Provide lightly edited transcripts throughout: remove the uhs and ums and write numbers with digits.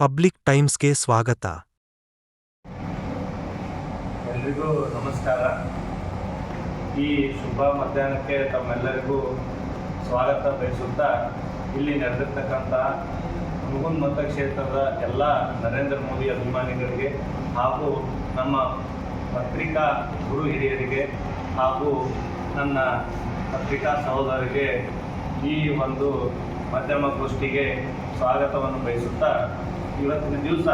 Public ಟೈಮ್ಸ್ಗೆ ಸ್ವಾಗತ. ಎಲ್ರಿಗೂ ನಮಸ್ಕಾರ. ಈ ಶುಭ ಮಧ್ಯಾಹ್ನಕ್ಕೆ ತಮ್ಮೆಲ್ಲರಿಗೂ ಸ್ವಾಗತ ಬಯಸುತ್ತಾ, ಇಲ್ಲಿ ನಡೆದಿರ್ತಕ್ಕಂಥ ಮುಗುಂದ್ ಮತಕ್ಷೇತ್ರದ ಎಲ್ಲ ನರೇಂದ್ರ ಮೋದಿ ಅಭಿಮಾನಿಗಳಿಗೆ ಹಾಗೂ ನಮ್ಮ ಪತ್ರಿಕಾ ಗುರು ಹಿರಿಯರಿಗೆ ಹಾಗೂ ನನ್ನ ಪತ್ರಿಕಾ ಸಹೋದರಿಗೆ ಈ ಒಂದು ಮಾಧ್ಯಮಗೋಷ್ಠಿಗೆ ಸ್ವಾಗತವನ್ನು ಬಯಸುತ್ತಾ, ಇವತ್ತಿನ ದಿವಸ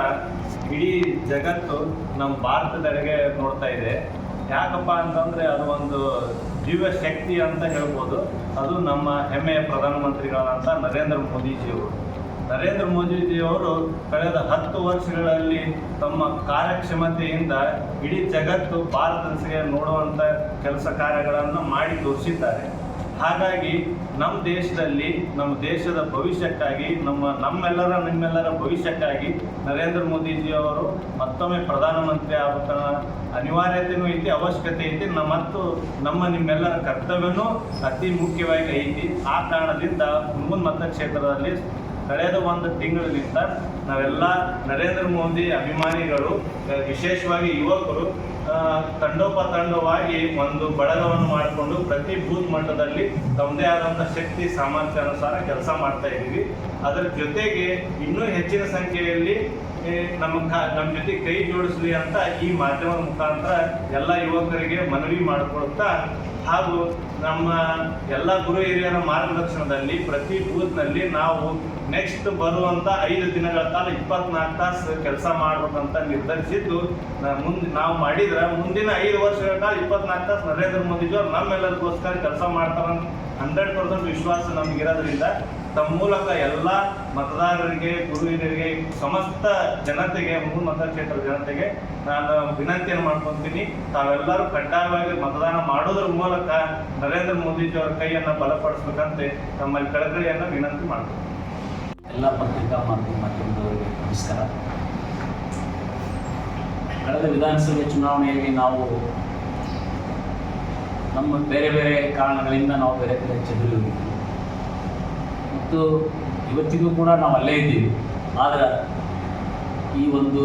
ಇಡೀ ಜಗತ್ತು ನಮ್ಮ ಭಾರತದೆಡೆಗೆ ನೋಡ್ತಾ ಇದೆ. ಯಾಕಪ್ಪ ಅಂತಂದರೆ ಅದು ಒಂದು ದಿವ್ಯ ಶಕ್ತಿ ಅಂತ ಹೇಳ್ಬೋದು. ಅದು ನಮ್ಮ ಹೆಮ್ಮೆಯ ಪ್ರಧಾನಮಂತ್ರಿಗಳಾದಂಥ ನರೇಂದ್ರ ಮೋದಿಜಿಯವರು ಕಳೆದ 10 ವರ್ಷಗಳಲ್ಲಿ ತಮ್ಮ ಕಾರ್ಯಕ್ಷಮತೆಯಿಂದ ಇಡೀ ಜಗತ್ತು ಭಾರತಕ್ಕೆ ನೋಡುವಂಥ ಕೆಲಸ ಕಾರ್ಯಗಳನ್ನು ಮಾಡಿ ತೋರಿಸಿದ್ದಾರೆ. ಹಾಗಾಗಿ ನಮ್ಮ ದೇಶದಲ್ಲಿ, ನಮ್ಮ ದೇಶದ ಭವಿಷ್ಯಕ್ಕಾಗಿ, ನಿಮ್ಮೆಲ್ಲರ ಭವಿಷ್ಯಕ್ಕಾಗಿ ನರೇಂದ್ರ ಮೋದಿಜಿಯವರು ಮತ್ತೊಮ್ಮೆ ಪ್ರಧಾನಮಂತ್ರಿ ಆಗಬೇಕನ್ನ ಅನಿವಾರ್ಯತೆಯೂ ಐತಿ, ಅವಶ್ಯಕತೆ ಐತಿ, ಮತ್ತು ನಿಮ್ಮೆಲ್ಲರ ಕರ್ತವ್ಯನೂ ಅತಿ ಮುಖ್ಯವಾಗಿ ಐತಿ. ಆ ಕಾರಣದಿಂದ ಮುಗುಂದ್ ಮತಕ್ಷೇತ್ರದಲ್ಲಿ ಕಳೆದ 1 ತಿಂಗಳಿನಿಂದ ನಾವೆಲ್ಲ ನರೇಂದ್ರ ಮೋದಿ ಅಭಿಮಾನಿಗಳು, ವಿಶೇಷವಾಗಿ ಯುವಕರು ತಂಡೋಪತಂಡವಾಗಿ ಒಂದು ಬಳಗವನ್ನು ಮಾಡಿಕೊಂಡು ಪ್ರತಿ ಬೂತ್ ಮಟ್ಟದಲ್ಲಿ ತಮ್ಮದೇ ಆದಂಥ ಶಕ್ತಿ ಸಾಮರ್ಥ್ಯ ಅನುಸಾರ ಕೆಲಸ ಮಾಡ್ತಾ ಇದ್ದೀವಿ. ಅದರ ಜೊತೆಗೆ ಇನ್ನೂ ಹೆಚ್ಚಿನ ಸಂಖ್ಯೆಯಲ್ಲಿ ನಮ್ಮ ಜೊತೆ ಕೈ ಜೋಡಿಸಲಿ ಅಂತ ಈ ಮಾಧ್ಯಮದ ಮುಖಾಂತರ ಎಲ್ಲ ಯುವಕರಿಗೆ ಮನವಿ ಮಾಡಿಕೊಳ್ತಾ, ಹಾಗೂ ನಮ್ಮ ಎಲ್ಲ ಗುರು ಹಿರಿಯರ ಮಾರ್ಗದರ್ಶನದಲ್ಲಿ ಪ್ರತಿ ಬೂತ್ನಲ್ಲಿ ನಾವು ನೆಕ್ಸ್ಟ್ ಬರುವಂಥ 5 ದಿನಗಳ ಕಾಲ 24 ತಾಸು ಕೆಲಸ ಮಾಡ್ಬೇಕಂತ ನಿರ್ಧರಿಸಿದ್ದು, ನಾವು ಮಾಡಿದ್ರೆ ಮುಂದಿನ 5 ವರ್ಷಗಳ ಕಾಲ 24 ತಾಸು ನರೇಂದ್ರ ಮೋದಿಜಿಯವರು ನಮ್ಮೆಲ್ಲರಿಗೋಸ್ಕರ ಕೆಲಸ ಮಾಡ್ತಾರಂತ 100% ವಿಶ್ವಾಸ ನಮಗಿರೋದ್ರಿಂದ ತಮ್ಮ ಮೂಲಕ ಎಲ್ಲ ಮತದಾರರಿಗೆ, ಗುರು ಹಿರಿಯರಿಗೆ, ಸಮಸ್ತ ಜನತೆಗೆ, ಮುಗುಂದ್ ಮತಕ್ಷೇತ್ರದ ಜನತೆಗೆ ನಾನು ವಿನಂತಿಯನ್ನು ಮಾಡ್ಕೊತೀನಿ. ತಾವೆಲ್ಲರೂ ಕಡ್ಡಾಯವಾಗಿ ಮತದಾನ ಮಾಡೋದ್ರ ಮೂಲಕ ನರೇಂದ್ರ ಮೋದಿಜಿಯವರ ಕೈಯನ್ನು ಬಲಪಡಿಸ್ಬೇಕಂತೆ ತಮ್ಮಲ್ಲಿ ಕಳಕಳಿಯನ್ನು ವಿನಂತಿ ಮಾಡ್ತೀನಿ. ಎಲ್ಲ ಪತ್ರಿಕಾ ಮಾಧ್ಯಮದವರಿಗೆ ನಮಸ್ಕಾರ. ಕಳೆದ ವಿಧಾನಸಭೆ ಚುನಾವಣೆಯಲ್ಲಿ ನಾವು ನಮ್ಮ ಬೇರೆ ಬೇರೆ ಕಾರಣಗಳಿಂದ ನಾವು ಬೇರೆ ಬೇರೆ ಚದುರಿದ್ದೀವಿ ಮತ್ತು ಇವತ್ತಿಗೂ ಕೂಡ ನಾವು ಅಲ್ಲೇ ಇದ್ದೀವಿ. ಆದರೆ ಈ ಒಂದು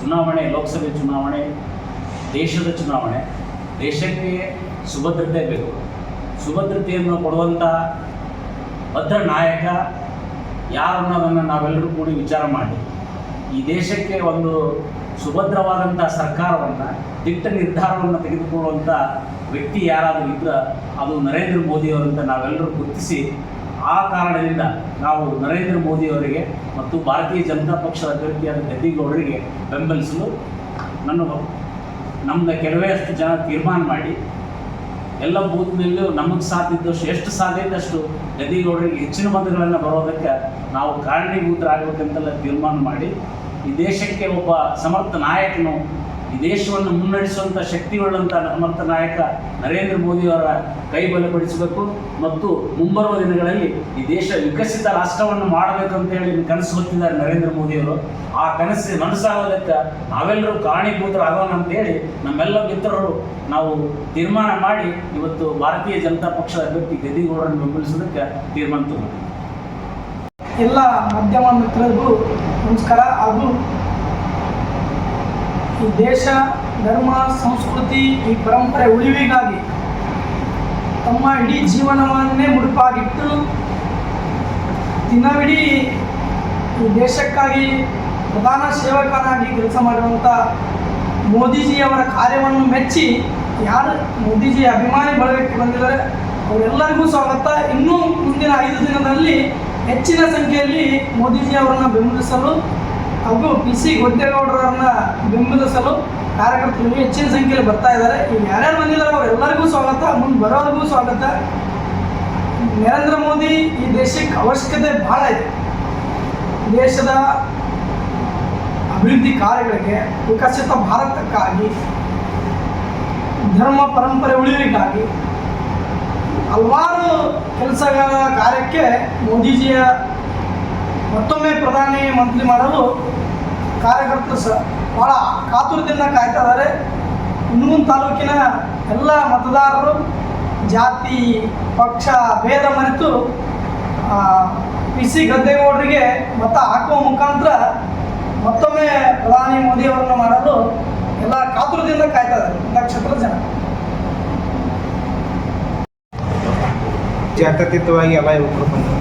ಚುನಾವಣೆ, ಲೋಕಸಭೆ ಚುನಾವಣೆ, ದೇಶದ ಚುನಾವಣೆ, ದೇಶಕ್ಕೆ ಸುಭದ್ರತೆ ಬೇಕು. ಸುಭದ್ರತೆಯನ್ನು ಕೊಡುವಂಥ ಭದ್ರ ನಾಯಕ ಯಾರು ಅನ್ನೋದನ್ನು ನಾವೆಲ್ಲರೂ ಕೂಡಿ ವಿಚಾರ ಮಾಡಿ ಈ ದೇಶಕ್ಕೆ ಒಂದು ಸುಭದ್ರವಾದಂಥ ಸರ್ಕಾರವನ್ನು, ದಿಟ್ಟ ನಿರ್ಧಾರವನ್ನು ತೆಗೆದುಕೊಳ್ಳುವಂಥ ವ್ಯಕ್ತಿ ಯಾರಾದರೂ ಇದ್ದರೆ ಅದು ನರೇಂದ್ರ ಮೋದಿಯವರಂತ ನಾವೆಲ್ಲರೂ ಗುರುತಿಸಿ, ಆ ಕಾರಣದಿಂದ ನಾವು ನರೇಂದ್ರ ಮೋದಿಯವರಿಗೆ ಮತ್ತು ಭಾರತೀಯ ಜನತಾ ಪಕ್ಷದ ಅಭ್ಯರ್ಥಿಯಾದ ಗದ್ದಿಗೌಡರಿಗೆ ಬೆಂಬಲಿಸಲು ನಮ್ಮದು ಕೆಲವೇ ಅಷ್ಟು ಜನ ತೀರ್ಮಾನ ಮಾಡಿ, ಎಲ್ಲ ಬೂತ್ನಲ್ಲೂ ನಮಗೆ ಸಾಧ್ಯದಷ್ಟು, ಎಷ್ಟು ಸಾಧ್ಯ ಇದ್ದಷ್ಟು ಗದ್ದಿಗೌಡರಿಗೆ ಹೆಚ್ಚಿನ ಮತಗಳನ್ನು ಬರೋದಕ್ಕೆ ನಾವು ಕಾರಣೀಭೂತರಾಗಬೇಕಂತೆಲ್ಲ ತೀರ್ಮಾನ ಮಾಡಿ, ಈ ದೇಶಕ್ಕೆ ಒಬ್ಬ ಸಮರ್ಥ ನಾಯಕನು, ಈ ದೇಶವನ್ನು ಮುನ್ನಡೆಸುವಂಥ ಶಕ್ತಿಯುಳ್ಳಂಥ ಸಮರ್ಥ ನಾಯಕ ನರೇಂದ್ರ ಮೋದಿಯವರ ಕೈ ಬಲಪಡಿಸಬೇಕು ಮತ್ತು ಮುಂಬರುವ ದಿನಗಳಲ್ಲಿ ಈ ದೇಶ ವಿಕಸಿತ ರಾಷ್ಟ್ರವನ್ನು ಮಾಡಬೇಕಂತೇಳಿ ಕನಸು ಹೊತ್ತಿದ್ದಾರೆ ನರೇಂದ್ರ ಮೋದಿಯವರು. ಆ ಕನಸು ನನಸಾಗೋದಕ್ಕೆ ನಾವೆಲ್ಲರೂ ಕಾರಣೀಭೂತರಾಗೋಣ ಅಂತೇಳಿ ನಮ್ಮೆಲ್ಲ ಮಿತ್ರರು ನಾವು ತೀರ್ಮಾನ ಮಾಡಿ ಇವತ್ತು ಭಾರತೀಯ ಜನತಾ ಪಕ್ಷದ ಅಭ್ಯರ್ಥಿ ಗದ್ದಿಗೌಡರನ್ನು ಬೆಂಬಲಿಸೋದಕ್ಕೆ ತೀರ್ಮಾನ ತಗೊಂಡು. ಎಲ್ಲ ಮಾಧ್ಯಮ ಮಿತ್ರರಿಗೂ ನಮಸ್ಕಾರ. ಹಾಗೂ ಈ ದೇಶ, ಧರ್ಮ, ಸಂಸ್ಕೃತಿ, ಈ ಪರಂಪರೆ ಉಳಿವಿಗಾಗಿ ತಮ್ಮ ಇಡೀ ಜೀವನವನ್ನೇ ಮುಡುಪಾಗಿಟ್ಟು ದಿನವಿಡೀ ಈ ದೇಶಕ್ಕಾಗಿ ಪ್ರಧಾನ ಸೇವಕನಾಗಿ ಕೆಲಸ ಮಾಡಿರುವಂಥ ಮೋದಿಜಿಯವರ ಕಾರ್ಯವನ್ನು ಮೆಚ್ಚಿ ಯಾರು ಮೋದಿಜಿ ಅಭಿಮಾನಿ ಬಳಗಕ್ಕೆ ಬಂದಿದ್ದಾರೆ ಅವರೆಲ್ಲರಿಗೂ ಸ್ವಾಗತ. ಇನ್ನೂ ಮುಂದಿನ 5 ದಿನದಲ್ಲಿ ಹೆಚ್ಚಿನ ಸಂಖ್ಯೆಯಲ್ಲಿ ಮೋದಿಜಿಯವರನ್ನು ಬೆಂಬಲಿಸಲು ಹಾಗೂ PC ಗದ್ದಿಗೌಡರನ್ನು ಬೆಂಬಲಿಸಲು ಕಾರ್ಯಕರ್ತರು ಹೆಚ್ಚಿನ ಸಂಖ್ಯೆಯಲ್ಲಿ ಬರ್ತಾ ಇದ್ದಾರೆ. ಈಗ ಯಾರ್ಯಾರು ಬಂದಿದ್ದಾರೆ ಅವರೆಲ್ಲರಿಗೂ ಸ್ವಾಗತ, ಮುಂದೆ ಬರೋರಿಗೂ ಸ್ವಾಗತ. ನರೇಂದ್ರ ಮೋದಿ ಈ ದೇಶಕ್ಕೆ ಅವಶ್ಯಕತೆ ಭಾಳ ಇದೆ. ದೇಶದ ಅಭಿವೃದ್ಧಿ ಕಾರ್ಯಗಳಿಗೆ, ವಿಕಸಿತ ಭಾರತಕ್ಕಾಗಿ, ಧರ್ಮ ಪರಂಪರೆ ಉಳಿವಿಗಾಗಿ ಹಲವಾರು ಕೆಲಸಗಳ ಕಾರ್ಯಕ್ಕೆ ಮೋದಿಜಿಯ ಮತ್ತೊಮ್ಮೆ ಪ್ರಧಾನಿ ಮಂತ್ರಿ ಮಾಡಲು ಕಾರ್ಯಕರ್ತರು ಭಾಳ ಕಾತುರದಿಂದ ಕಾಯ್ತಾ ಇದ್ದಾರೆ. ಹುನಗುಂದ ತಾಲೂಕಿನ ಎಲ್ಲ ಮತದಾರರು ಜಾತಿ ಪಕ್ಷ ಭೇದ ಮರೆತು PC ಗದ್ದೆಗೌಡರಿಗೆ ಮತ ಹಾಕುವ ಮುಖಾಂತರ ಮತ್ತೊಮ್ಮೆ ಪ್ರಧಾನಿ ಮೋದಿ ಅವರನ್ನು ಮಾಡಲು ಎಲ್ಲ ಕಾತುರದಿಂದ ಕಾಯ್ತಾ ಇದ್ದಾರೆ ಕ್ಷೇತ್ರದ ಜನ. ಜಾತ್ಯತೀತವಾಗಿ ಎಲ್ಲ ಯುವಕರು ಬಂದರು.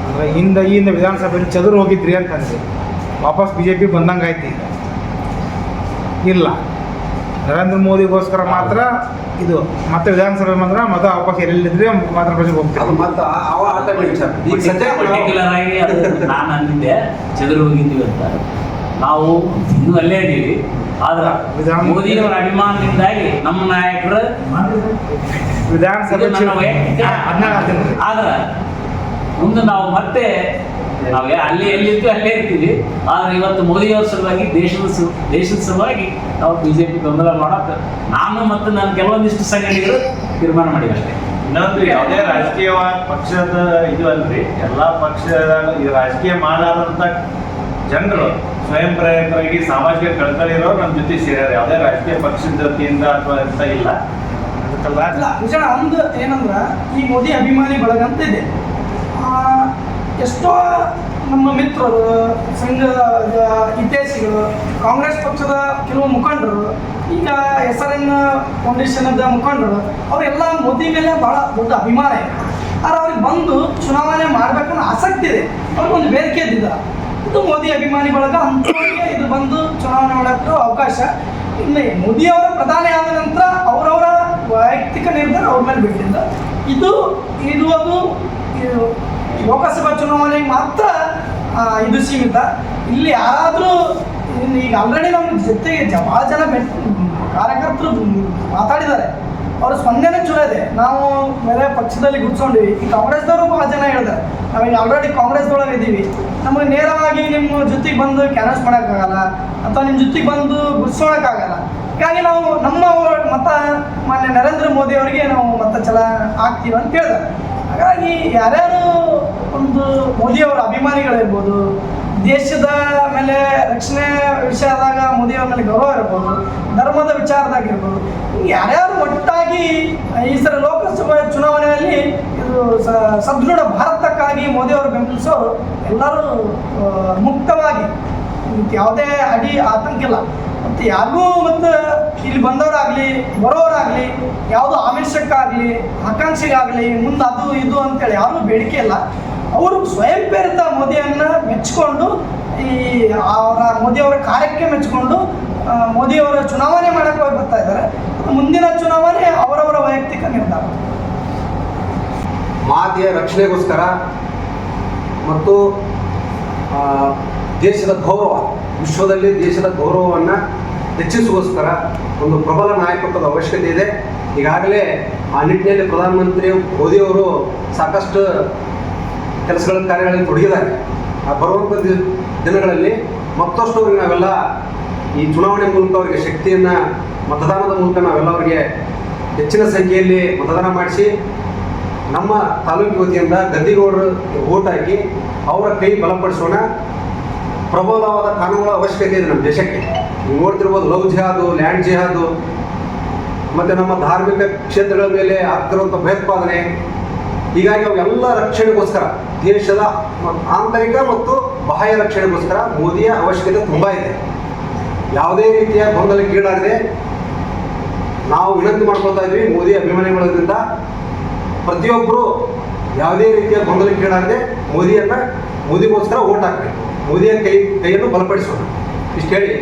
ಅಂದರೆ ಹಿಂದೆ ವಿಧಾನಸಭೆಯಲ್ಲಿ ಚದುರು ಹೋಗಿದ್ರಿ ಅಂತಂದ್ರೆ ವಾಪಸ್ BJP ಬಂದಂಗೆ ಆಯ್ತು. ಈಗ ಇಲ್ಲ, ನರೇಂದ್ರ ಮೋದಿಗೋಸ್ಕರ ಮಾತ್ರ ಇದು ಮತ್ತೆ ವಿಧಾನಸಭೆ ಬಂದ್ರೆ ಮತ್ತೆ ವಾಪಸ್ ಎಲ್ಲಿದ್ರೆ ಮಾತ್ರ ಪ್ರಜೆಗೆ ಹೋಗ್ತಾರೆ. ಮತ್ತು ಅವ ಈಗ ಸದ್ಯ ಪರ್ಟಿಕ್ಯುಲರ್ ಆಗಿ ಅದು ನಾನು ಅಂದಿದ್ದೆ ಚದುರು ಹೋಗಿದ್ದೀವಿ ಅಂತ. ನಾವು ಇನ್ನೂ ಅಲ್ಲೇ ಇದ್ದೀವಿ. ಆದ್ರೆ ಮೋದಿಯವರ ಅಭಿಮಾನದಿಂದಾಗಿ ನಮ್ಮ ನಾಯಕರು ವಿಧಾನಸಭೆ ಆದ್ರೆ ಮುಂದೆ ನಾವು ಮತ್ತೆ ನಾವು ಅಲ್ಲಿ ಎಲ್ಲಿರ್ತೀವಿ ಅಲ್ಲೇ ಇರ್ತೀವಿ. ಆದ್ರೆ ಇವತ್ತು ಮೋದಿಯವರ ಸಲುವಾಗಿ ದೇಶದ ಸಲುವಾಗಿ ನಾವು BJP ಬೆಂಬಲ ಮಾಡಕ್ಕೆ ನಾನು ಮತ್ತು ನನ್ನ ಕೆಲವೊಂದಿಷ್ಟು ಸಂಘಟನೆಗಳು ತೀರ್ಮಾನ ಮಾಡಿವೆ ಅಷ್ಟೇ. ಇನ್ನೊಂದು ಯಾವುದೇ ರಾಜಕೀಯ ಪಕ್ಷದ ಇದು ಅಲ್ರಿ, ಎಲ್ಲ ಪಕ್ಷದ ಈ ರಾಜಕೀಯ ಮಾಡಾರಂತ ಜನರು ಸ್ವಯಂ ಪ್ರೇರಿತರಾಗಿ ಸಾಮಾಜಿಕ ಕಳ್ಕೊಳ್ಳಿರೋರು ನಮ್ಮ ಜೊತೆ ಸೇರ್ಯಾರ. ಯಾವುದೇ ರಾಜಕೀಯ ಪಕ್ಷದ ವತಿಯಿಂದ ಅಥವಾ ಅಂತ ಇಲ್ಲ. ಅದಕ್ಕೆಲ್ಲ ಇಲ್ಲ ವಿಜಯ ಒಂದು ಏನಂದ್ರೆ ಈ ಮೋದಿ ಅಭಿಮಾನಿ ಬಳಗ ಅಂತ ಇದೆ. ಎಷ್ಟೋ ನಮ್ಮ ಮಿತ್ರರು, ಸಂಘದ ಹಿತೈಷಿಗಳು, ಕಾಂಗ್ರೆಸ್ ಪಕ್ಷದ ಕೆಲವು ಮುಖಂಡರು, ಈಗ SRN ಫೌಂಡೇಶನದ ಮುಖಂಡರು ಅವರೆಲ್ಲ ಮೋದಿ ಮೇಲೆ ಭಾಳ ದೊಡ್ಡ ಅಭಿಮಾನ ಇದೆ. ಆದರೆ ಅವ್ರಿಗೆ ಬಂದು ಚುನಾವಣೆ ಮಾಡಬೇಕನ್ನೋ ಆಸಕ್ತಿ ಇದೆ, ಅವ್ರಿಗೊಂದು ಬೇಡಿಕೆ ಇದ್ದಿದ್ದಾರೆ. ಇದು ಮೋದಿ ಅಭಿಮಾನಿ ಬಳಗ ಅಂಥವ್ರಿಗೆ ಇದು ಬಂದು ಚುನಾವಣೆ ಮಾಡೋಕ್ಕೆ ಅವಕಾಶ. ಇನ್ನು ಮೋದಿಯವರ ಪ್ರಧಾನಿ ಆದ ನಂತರ ಅವರವರ ವೈಯಕ್ತಿಕ ನಿರ್ಧಾರ ಅವ್ರ ಮೇಲೆ ಬಿಟ್ಟಿಲ್ಲ. ಅದು ಲೋಕಸಭಾ ಚುನಾವಣೆಗೆ ಮಾತ್ರ ಇದು ಸೀಮಿತ. ಇಲ್ಲಿ ಯಾರಾದರೂ ಈಗ ಆಲ್ರೆಡಿ ನಮ್ಮ ಜೊತೆಗೆ ಭಾಳ ಜನ ಕಾರ್ಯಕರ್ತರು ಮಾತಾಡಿದ್ದಾರೆ. ಅವ್ರ ಸ್ಪಂದನೆ ಚಲೋ ಇದೆ. ನಾವು ಬೇರೆ ಪಕ್ಷದಲ್ಲಿ ಗುರ್ಸ್ಕೊಂಡಿವಿ. ಈ ಕಾಂಗ್ರೆಸ್ದವರು ಭಾಳ ಜನ ಹೇಳಿದ್ದಾರೆ ನಾವೀಗ ಆಲ್ರೆಡಿ ಕಾಂಗ್ರೆಸ್ದೊಳಗೆ ಇದ್ದೀವಿ, ನಮಗೆ ನೇರವಾಗಿ ನಿಮ್ಮ ಜೊತೆಗೆ ಬಂದು ಕ್ಯಾನ್ವಸ್ ಮಾಡೋಕ್ಕಾಗಲ್ಲ ಅಥವಾ ನಿಮ್ಮ ಜೊತೆಗೆ ಬಂದು ಗುರ್ಸ್ಕೊಳಕ್ಕಾಗಲ್ಲ. ಹೀಗಾಗಿ ನಾವು ನಮ್ಮ ಮತ ಮಾನ್ಯ ನರೇಂದ್ರ ಮೋದಿ ಅವರಿಗೆ ನಾವು ಮತ ಹಾಕ್ತೀವಿ ಅಂತ ಹೇಳಿದ್ದಾರೆ. ಹಾಗಾಗಿ ಯಾರ್ಯಾರು ಒಂದು ಮೋದಿಯವರ ಅಭಿಮಾನಿಗಳಿರ್ಬೋದು, ದೇಶದ ಮೇಲೆ ರಕ್ಷಣೆ ವಿಷಯದಾಗ ಮೋದಿಯವರ ಮೇಲೆ ಗೌರವ ಇರ್ಬೋದು, ಧರ್ಮದ ವಿಚಾರದಾಗಿರ್ಬೋದು, ಯಾರ್ಯಾರು ಒಟ್ಟಾಗಿ ಈ ಸಲ ಲೋಕಸಭಾ ಚುನಾವಣೆಯಲ್ಲಿ ಇದು ಸದೃಢ ಭಾರತಕ್ಕಾಗಿ ಮೋದಿಯವರು ಬೆಂಬಲಿಸೋ ಎಲ್ಲರೂ ಮುಕ್ತವಾಗಿ ಯಾವುದೇ ಆತಂಕ ಇಲ್ಲ. ಮತ್ತು ಯಾರಿಗೂ ಮತ್ತು ಇಲ್ಲಿ ಬಂದವರಾಗಲಿ ಬರೋರಾಗಲಿ ಯಾವುದೋ ಆಮಿಷಕ್ಕಾಗಲಿ ಆಕಾಂಕ್ಷೆಗಾಗಲಿ ಮುಂದೆ ಅದು ಇದು ಅಂತೇಳಿ ಯಾರಿಗೂ ಬೇಡಿಕೆ ಇಲ್ಲ. ಅವರು ಸ್ವಯಂ ಪ್ರೇರಿತ ಮೋದಿಯನ್ನು ಮೆಚ್ಚಿಕೊಂಡು ಮೋದಿಯವರ ಕಾರ್ಯಕ್ಕೆ ಮೆಚ್ಚಿಕೊಂಡು ಮೋದಿಯವರ ಚುನಾವಣೆ ಮಾಡೋಕ್ಕೆ ಹೋಗಿ ಬರ್ತಾ ಇದ್ದಾರೆ. ಮುಂದಿನ ಚುನಾವಣೆ ಅವರವರ ವೈಯಕ್ತಿಕ ನಿರ್ಧಾರ. ಮಾತೆಯ ರಕ್ಷಣೆಗೋಸ್ಕರ ಮತ್ತು ದೇಶದ ಗೌರವ, ವಿಶ್ವದಲ್ಲಿ ದೇಶದ ಗೌರವವನ್ನು ಹೆಚ್ಚಿಸುಗೋಸ್ಕರ ಒಂದು ಪ್ರಬಲ ನಾಯಕತ್ವದ ಅವಶ್ಯಕತೆ ಇದೆ. ಈಗಾಗಲೇ ಆ ನಿಟ್ಟಿನಲ್ಲಿ ಪ್ರಧಾನಮಂತ್ರಿ ಮೋದಿಯವರು ಸಾಕಷ್ಟು ಕಾರ್ಯಗಳಲ್ಲಿ ತೊಡಗಿದ್ದಾರೆ. ಆ ಬರುವಂಥ ದಿನಗಳಲ್ಲಿ ಮತ್ತಷ್ಟು ಅವ್ರಿಗೆ ನಾವೆಲ್ಲ ಈ ಚುನಾವಣೆ ಮೂಲಕ ಅವರಿಗೆ ಶಕ್ತಿಯನ್ನು, ಮತದಾನದ ಮೂಲಕ ನಾವೆಲ್ಲ ಅವರಿಗೆ ಹೆಚ್ಚಿನ ಸಂಖ್ಯೆಯಲ್ಲಿ ಮತದಾನ ಮಾಡಿಸಿ ನಮ್ಮ ತಾಲೂಕು ವತಿಯಿಂದ ಗದ್ದಿಗೌಡರು ಓಟ್ ಹಾಕಿ ಅವರ ಕೈ ಬಲಪಡಿಸೋಣ. ಪ್ರಬಲವಾದ ಕಾನೂನುಗಳ ಅವಶ್ಯಕತೆ ಇದೆ ನಮ್ಮ ದೇಶಕ್ಕೆ. ನೀವು ನೋಡ್ತಿರ್ಬೋದು, ಲವ್ ಜಿಹಾದು, ಲ್ಯಾಂಡ್ ಜಿಹಾದು, ಮತ್ತು ನಮ್ಮ ಧಾರ್ಮಿಕ ಕ್ಷೇತ್ರಗಳ ಮೇಲೆ ಆಗ್ತಿರುವಂಥ ಭಯೋತ್ಪಾದನೆ. ಹೀಗಾಗಿ ಅವೆಲ್ಲ ರಕ್ಷಣೆಗೋಸ್ಕರ, ದೇಶದ ಆಂತರಿಕ ಮತ್ತು ಬಾಹ್ಯ ರಕ್ಷಣೆಗೋಸ್ಕರ ಮೋದಿಯ ಅವಶ್ಯಕತೆ ತುಂಬ ಇದೆ. ಯಾವುದೇ ರೀತಿಯ ಗೊಂದಲಕ್ಕೀಡಾಗದೆ ನಾವು ವಿನಂತಿ ಮಾಡ್ಕೊಳ್ತಾ ಇದ್ವಿ ಮೋದಿ ಅಭಿಮಾನಿಗಳಿಂದ, ಪ್ರತಿಯೊಬ್ಬರು ಯಾವುದೇ ರೀತಿಯ ಗೊಂದಲಕ್ಕೀಡಾಗದೆ ಮೋದಿಗೋಸ್ಕರ ಓಟ್ ಹಾಕಬೇಕು, ಮೋದಿಯ ಕೈಯನ್ನು ಬಲಪಡಿಸೋಣ. ಇಷ್ಟು ಹೇಳಿ